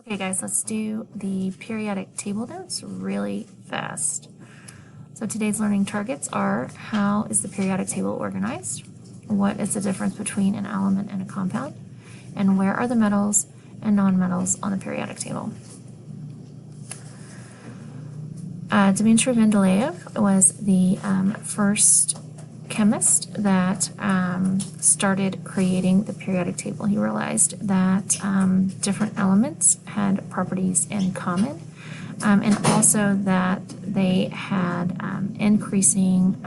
Okay guys, let's do the periodic table notes really fast. So today's learning targets are: how is the periodic table organized? What is the difference between an element and a compound? And where are the metals and nonmetals on the periodic table? Dmitry Mendeleev was the first chemist that started creating the periodic table. He realized that different elements had properties in common, and also that they had increasing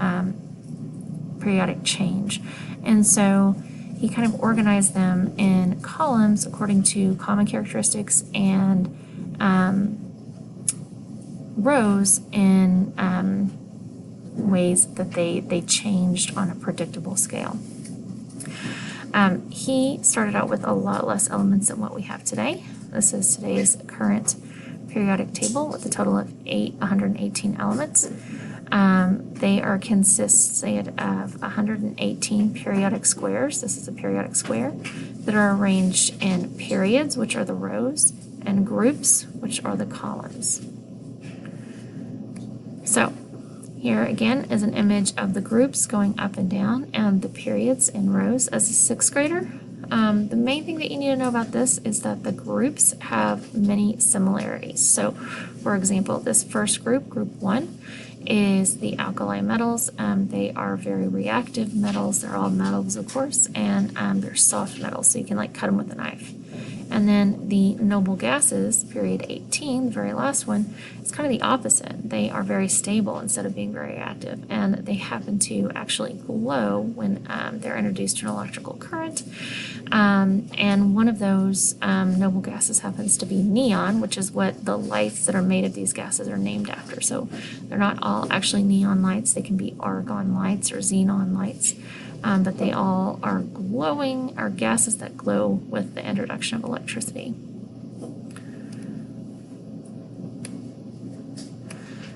periodic change. And so he kind of organized them in columns according to common characteristics and rows in ways that they changed on a predictable scale. He started out with a lot less elements than what we have today. This is today's current periodic table with a total of 118 elements. They are consisted of 118 periodic squares. This is a periodic square that are arranged in periods, which are the rows, and groups, which are the columns. So here again is an image of the groups going up and down and the periods in rows as a sixth grader. The main thing that you need to know about this is that the groups have many similarities. So, for example, this first group, group 1, is the alkali metals. They are very reactive metals. They're all metals, of course, and they're soft metals, so you can cut them with a knife. And then the noble gases, period 18, the very last one, is kind of the opposite. They are very stable instead of being very active, and they happen to actually glow when they're introduced to an electrical current. And one of those noble gases happens to be neon, which is what the lights that are made of these gases are named after. So they're not all actually neon lights. They can be argon lights or xenon lights. But they all are glowing, are gases that glow with the introduction of electricity.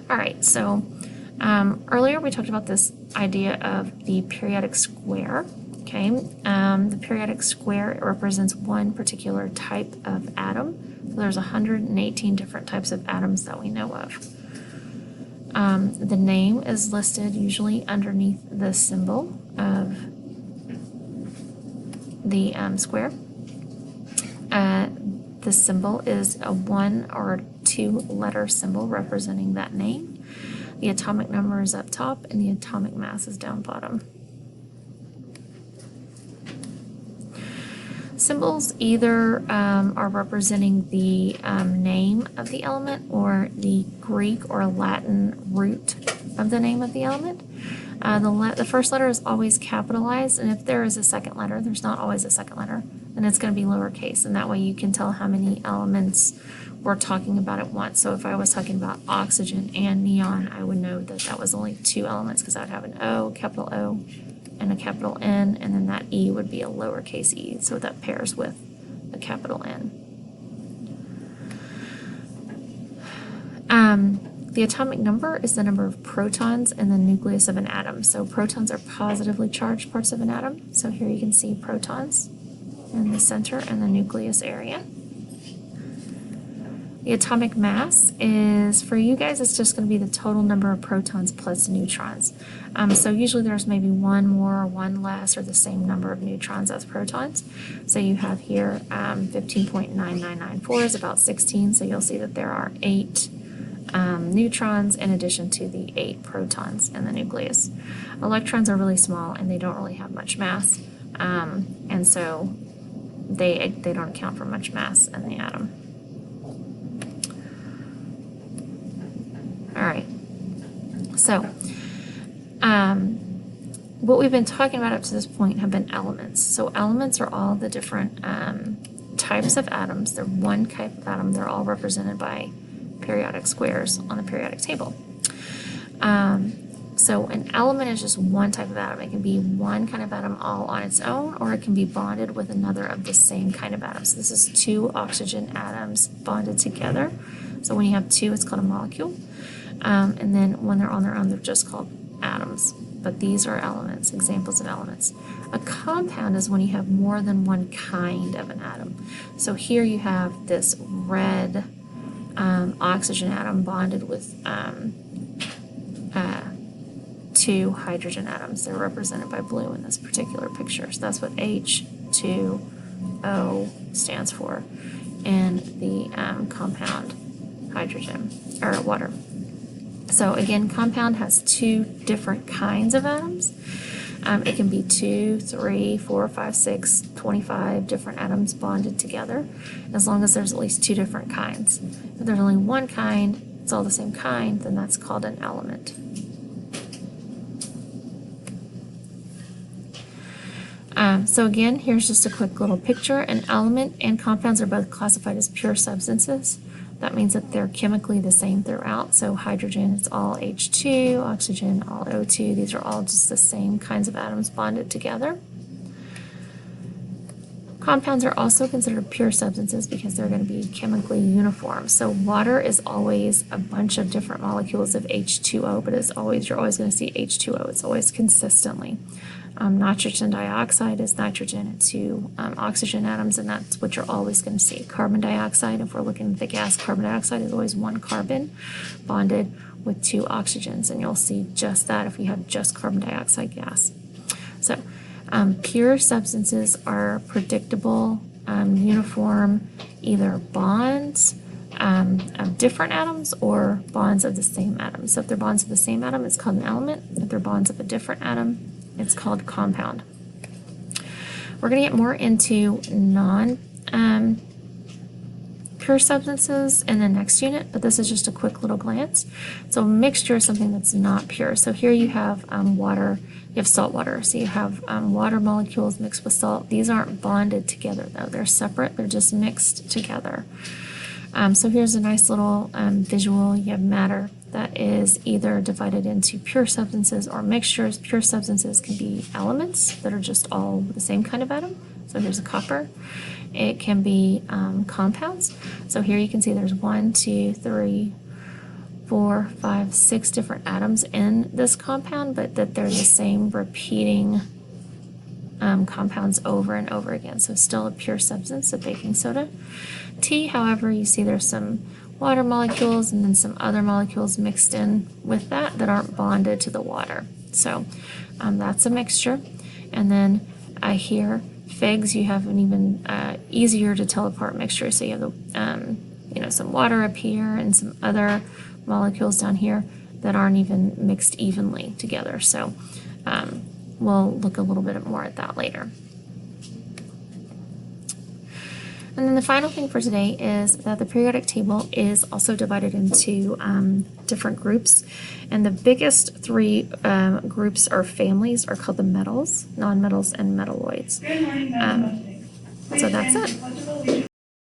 All right, so earlier we talked about this idea of the periodic square. Okay, the periodic square represents one particular type of atom. So there's 118 different types of atoms that we know of. The name is listed usually underneath the symbol of the square. The symbol is a 1 or 2 letter symbol representing that name. The atomic number is up top and the atomic mass is down bottom. Symbols either are representing the name of the element or the Greek or Latin root of the name of the element. The first letter is always capitalized, and if there is a second letter, there's not always a second letter, then it's going to be lowercase, and that way you can tell how many elements we're talking about at once. So if I was talking about oxygen and neon, I would know that that was only 2 elements because I would have an O, capital O, and a capital N, and then that E would be a lowercase e, so that pairs with a capital N. The atomic number is the number of protons in the nucleus of an atom. So protons are positively charged parts of an atom. So here you can see protons in the center and the nucleus area. The atomic mass is, for you guys, it's just going to be the total number of protons plus neutrons. So usually there's maybe 1 more or 1 less or the same number of neutrons as protons. So you have here 15.9994 is about 16, so you'll see that there are 8 neutrons in addition to the 8 protons in the nucleus. Electrons are really small and they don't really have much mass, and so they don't account for much mass in the atom. All right, so what we've been talking about up to this point have been elements. So elements are all the different types of atoms. They're one type of atom. They're all represented by periodic squares on the periodic table. So an element is just one type of atom. It can be one kind of atom all on its own, or it can be bonded with another of the same kind of atom. So this is 2 oxygen atoms bonded together. So when you have 2, it's called a molecule. And then when they're on their own, they're just called atoms. but these are elements, examples of elements. A compound is when you have more than one kind of an atom. So here you have this red oxygen atom bonded with 2 hydrogen atoms. They're represented by blue in this particular picture. So that's what H2O stands for in the compound hydrogen, or water. So again, compound has 2 different kinds of atoms. It can be 2, 3, 4, 5, 6, 25 different atoms bonded together, as long as there's at least 2 different kinds. If there's only one kind, it's all the same kind, then that's called an element. So again, here's just a quick little picture. An element and compounds are both classified as pure substances. That means that they're chemically the same throughout. So hydrogen, it's all H2, oxygen, all O2. These are all just the same kinds of atoms bonded together. Compounds are also considered pure substances because they're going to be chemically uniform. So water is always a bunch of different molecules of H2O, but you're always going to see H2O. It's always consistently. Nitrogen dioxide is nitrogen and 2 oxygen atoms, and that's what you're always going to see. Carbon dioxide, if we're looking at the gas, carbon dioxide is always 1 carbon bonded with 2 oxygens, and you'll see just that if you have just carbon dioxide gas. So pure substances are predictable, uniform, either bonds of different atoms or bonds of the same atom. So if they're bonds of the same atom, it's called an element. If they're bonds of a different atom, it's called compound. We're going to get more into non-pure substances in the next unit, but this is just a quick little glance. So a mixture is something that's not pure. So here you have water, you have salt water. So you have water molecules mixed with salt. These aren't bonded together though. They're separate, they're just mixed together. So here's a nice little visual. You have matter that is either divided into pure substances or mixtures. Pure substances can be elements that are just all the same kind of atom. So here's a copper. It can be compounds. So here you can see there's 1, 2, 3, 4, 5, 6 different atoms in this compound, but that they're the same repeating compounds over and over again. So still a pure substance, a baking soda. Tea, however, you see there's some water molecules and then some other molecules mixed in with that aren't bonded to the water. So that's a mixture. And then here, figs, you have an even easier to tell apart mixture. So you have the, some water up here and some other molecules down here that aren't even mixed evenly together. So we'll look a little bit more at that later. And then the final thing for today is that the periodic table is also divided into different groups. And the biggest 3 groups or families are called the metals, nonmetals, and metalloids. Good morning, so that's it.